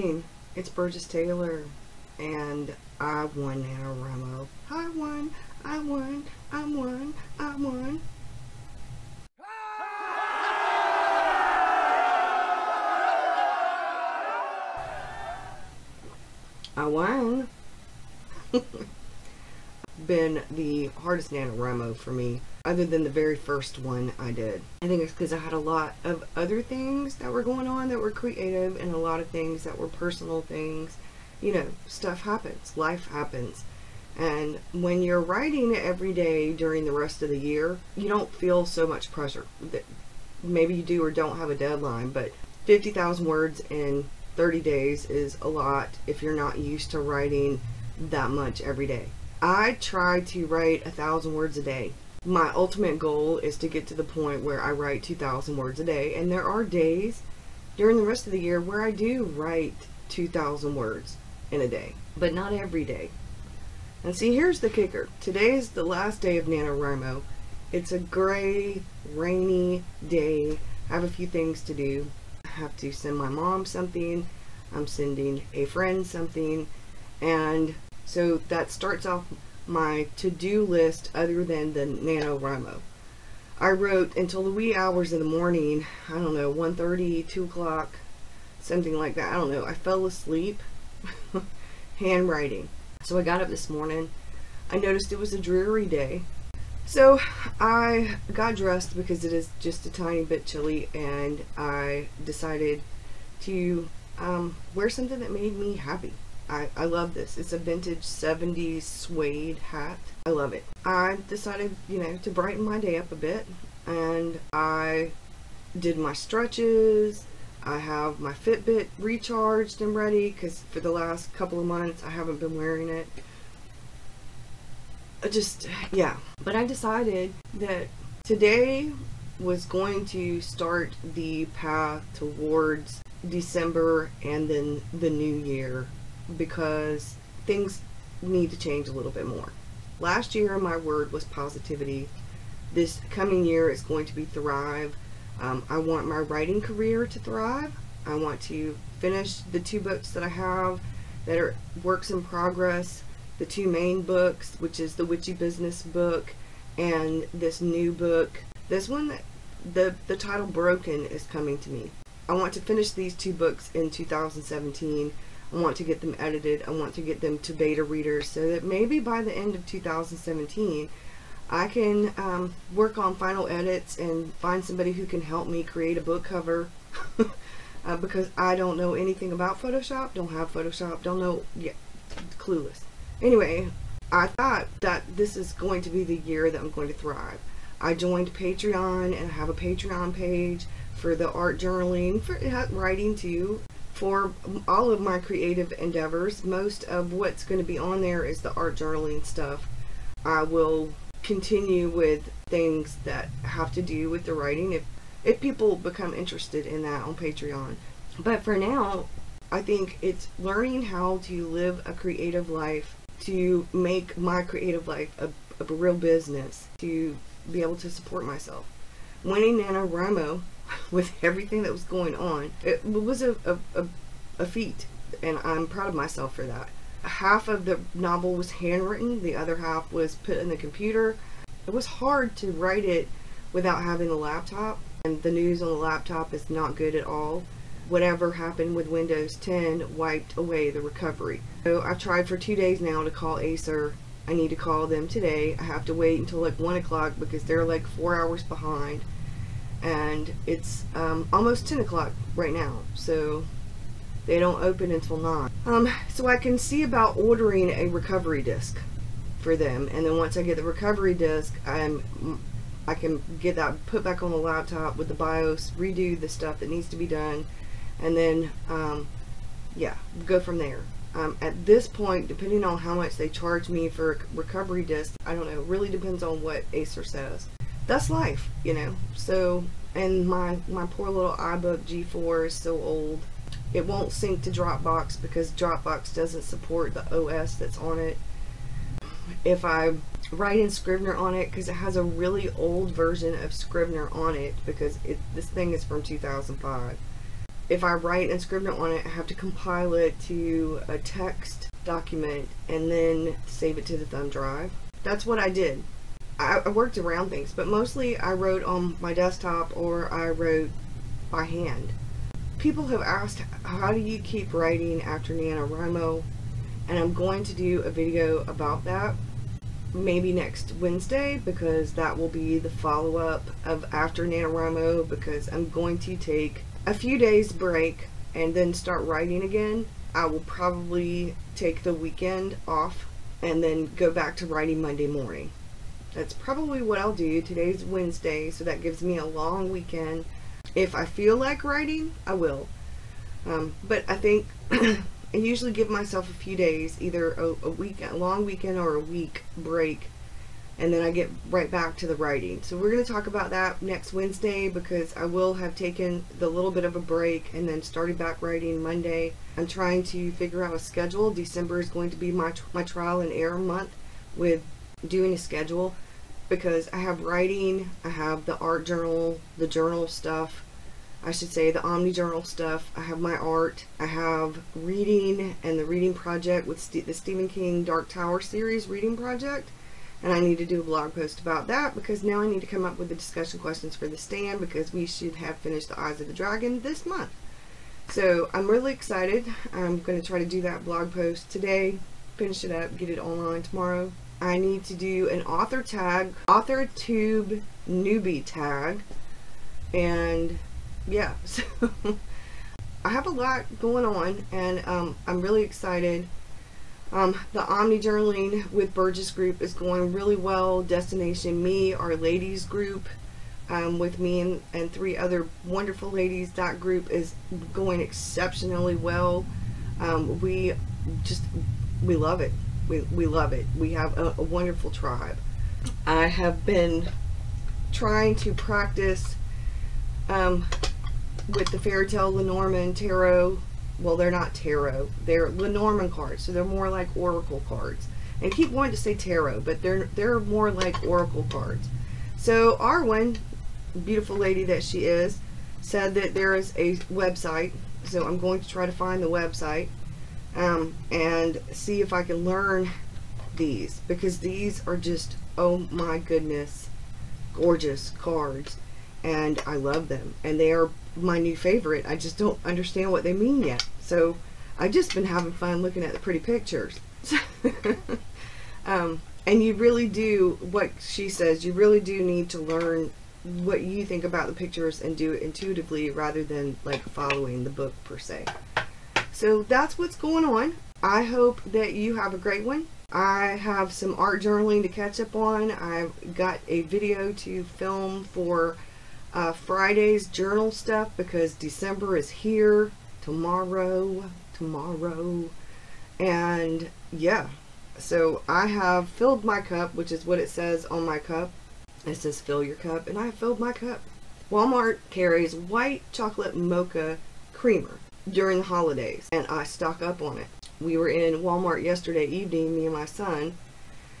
morning. It's Burgess Taylor, and I won NaNoWriMo. I won, I won, I won, I won. I won. Been the hardest NaNoWriMo for me, other than the very first one I did. I think it's because I had a lot of other things that were going on that were creative, and a lot of things that were personal things. You know, stuff happens, life happens, and when you're writing every day during the rest of the year, you don't feel so much pressure. Maybe you do or don't have a deadline, but 50,000 words in 30 days is a lot if you're not used to writing that much every day. I try to write 1,000 words a day. My ultimate goal is to get to the point where I write 2,000 words a day, and there are days during the rest of the year where I do write 2,000 words in a day, but not every day. And see, here's the kicker. Today is the last day of NaNoWriMo. It's a gray, rainy day. I have a few things to do. I have to send my mom something. I'm sending a friend something, and so that starts off my to-do list other than the NaNoWriMo. I wrote until the wee hours of the morning, I don't know, 1:30, 2 o'clock, something like that. I don't know. I fell asleep handwriting. So I got up this morning. I noticed it was a dreary day. So I got dressed because it is just a tiny bit chilly, and I decided to wear something that made me happy. I love this. It's a vintage 70s suede hat. I love it. I decided, you know, to brighten my day up a bit, and I did my stretches. I have my Fitbit recharged and ready because for the last couple of months I haven't been wearing it. Yeah. But I decided that today was going to start the path towards December and then the new year, because things need to change a little bit more. Last year my word was positivity. This coming year is going to be thrive. I want my writing career to thrive. I want to finish the 2 books that I have that are works in progress. The 2 main books, which is the Witchy Business book and this new book. This one, the title Broken, is coming to me. I want to finish these 2 books in 2017. I want to get them edited. I want to get them to beta readers so that maybe by the end of 2017 I can work on final edits and find somebody who can help me create a book cover because I don't know anything about Photoshop, don't have Photoshop, don't know, yeah, clueless. Anyway, I thought that this is going to be the year that I'm going to thrive. I joined Patreon, and I have a Patreon page for the art journaling, for writing too, for all of my creative endeavors. Most of what's going to be on there is the art journaling stuff. I will continue with things that have to do with the writing if people become interested in that on Patreon. But for now, I think it's learning how to live a creative life, to make my creative life a real business, to be able to support myself. Winning NaNoWriMo with everything that was going on, it was a feat, and I'm proud of myself for that. Half of the novel was handwritten, the other half was put in the computer. It was hard to write it without having a laptop, and the news on the laptop is not good at all. Whatever happened with Windows 10 wiped away the recovery. So I've tried for 2 days now to call Acer. I need to call them today. I have to wait until like 1 o'clock because they're like 4 hours behind, and it's almost 10 o'clock right now, so they don't open until 9. So I can see about ordering a recovery disk for them, and then once I get the recovery disk, I can get that put back on the laptop with the BIOS, redo the stuff that needs to be done, and then yeah, go from there. At this point, depending on how much they charge me for a recovery disk, I don't know, it really depends on what Acer says. That's life, you know. So, and my poor little iBook G4 is so old. It won't sync to Dropbox because Dropbox doesn't support the OS that's on it. If I write in Scrivener on it, because it has a really old version of Scrivener on it, because this thing is from 2005. if I write and Scrivener on it, I have to compile it to a text document and then save it to the thumb drive. That's what I did. I worked around things, but mostly I wrote on my desktop or I wrote by hand. People have asked, how do you keep writing after NaNoWriMo? And I'm going to do a video about that maybe next Wednesday, because that will be the follow-up of after NaNoWriMo, because I'm going to take a few days break and then start writing again. I will probably take the weekend off and then go back to writing Monday morning. That's probably what I'll do. Today's Wednesday, so that gives me a long weekend. If I feel like writing, I will. But I think I usually give myself a few days, either a long weekend or a week break, and then I get right back to the writing. So we're going to talk about that next Wednesday, because I will have taken the little bit of a break and then started back writing Monday. I'm trying to figure out a schedule. December is going to be my trial and error month with doing a schedule, because I have writing, I have the art journal, the journal stuff, I should say the Omni journal stuff, I have my art, I have reading and the reading project with the Stephen King Dark Tower series reading project, and I need to do a blog post about that, because now I need to come up with the discussion questions for the stand, because we should have finished the Eyes of the Dragon this month. So I'm really excited. I'm going to try to do that blog post today, finish it up, get it online tomorrow. I need to do an author tag, author tube newbie tag, and yeah, so I have a lot going on, and I'm really excited. The Omni Journaling with Burgess group is going really well. Destination Me, our ladies group, with me and 3 other wonderful ladies, that group is going exceptionally well. We love it. We love it. We have a wonderful tribe. I have been trying to practice with the Fairy Tale Lenormand tarot. Well, they're not tarot. They're Lenormand cards, so they're more like oracle cards. And I keep wanting to say tarot, but they're more like oracle cards. So Arwen, beautiful lady that she is, said that there is a website. So I'm going to try to find the website. And see if I can learn these, because these are just, oh my goodness, gorgeous cards, and I love them, and they are my new favorite. I just don't understand what they mean yet, so I've just been having fun looking at the pretty pictures. And you really do, what she says, you really do need to learn what you think about the pictures and do it intuitively rather than like following the book per se. So that's what's going on. I hope that you have a great one. I have some art journaling to catch up on. I've got a video to film for Friday's journal stuff, because December is here tomorrow, and yeah, so I have filled my cup, which is what it says on my cup. It says fill your cup, and I have filled my cup. Walmart carries white chocolate mocha creamer during the holidays, and I stock up on it. We were in Walmart yesterday evening, me and my son,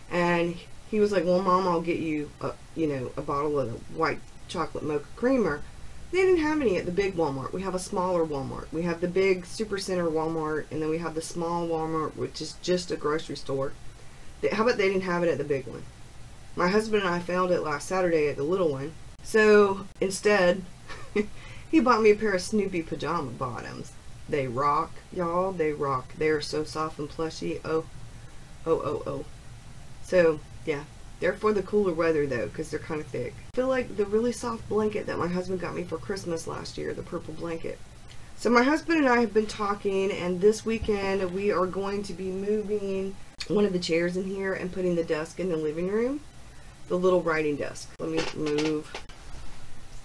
and he was like, well, Mom, I'll get you a bottle of the white chocolate mocha creamer. They didn't have any at the big Walmart. We have a smaller Walmart. We have the big Supercenter Walmart, and then we have the small Walmart, which is just a grocery store. How about they didn't have it at the big one? My husband and I found it last Saturday at the little one. So instead, he bought me a pair of Snoopy pajama bottoms. They rock, y'all. They rock. They're so soft and plushy. Oh. So, yeah. They're for the cooler weather, though, because they're kind of thick. I feel like the really soft blanket that my husband got me for Christmas last year, the purple blanket. So my husband and I have been talking, and this weekend we are going to be moving one of the chairs in here and putting the desk in the living room. The little writing desk. Let me move.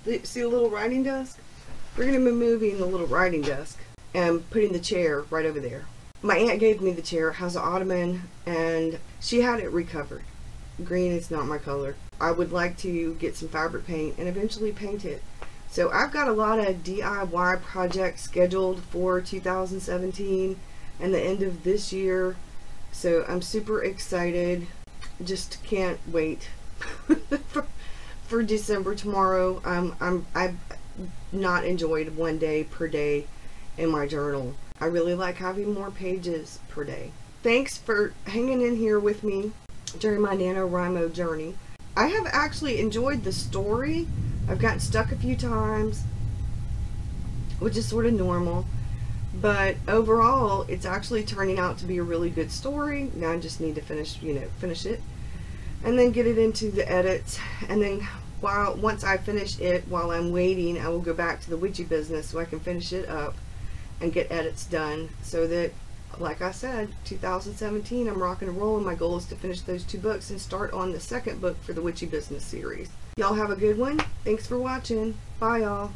See the little writing desk? We're going to be moving the little writing desk and putting the chair right over there. My aunt gave me the chair. It has an ottoman, and she had it recovered. Green is not my color. I would like to get some fabric paint and eventually paint it. So I've got a lot of DIY projects scheduled for 2017 and the end of this year. So I'm super excited. Just can't wait for December tomorrow. I've not enjoyed one day per day. in my journal. I really like having more pages per day. Thanks for hanging in here with me during my NaNoWriMo journey. I have actually enjoyed the story. I've gotten stuck a few times, which is sort of normal. But overall, it's actually turning out to be a really good story. Now I just need to finish it. And then get it into the edits. And then once I finish it, while I'm waiting, I will go back to the witchy business so I can finish it up and get edits done. So that, like I said, 2017, I'm rocking and rolling. My goal is to finish those 2 books and start on the 2nd book for the witchy business series. Y'all have a good one. Thanks for watching. Bye, y'all.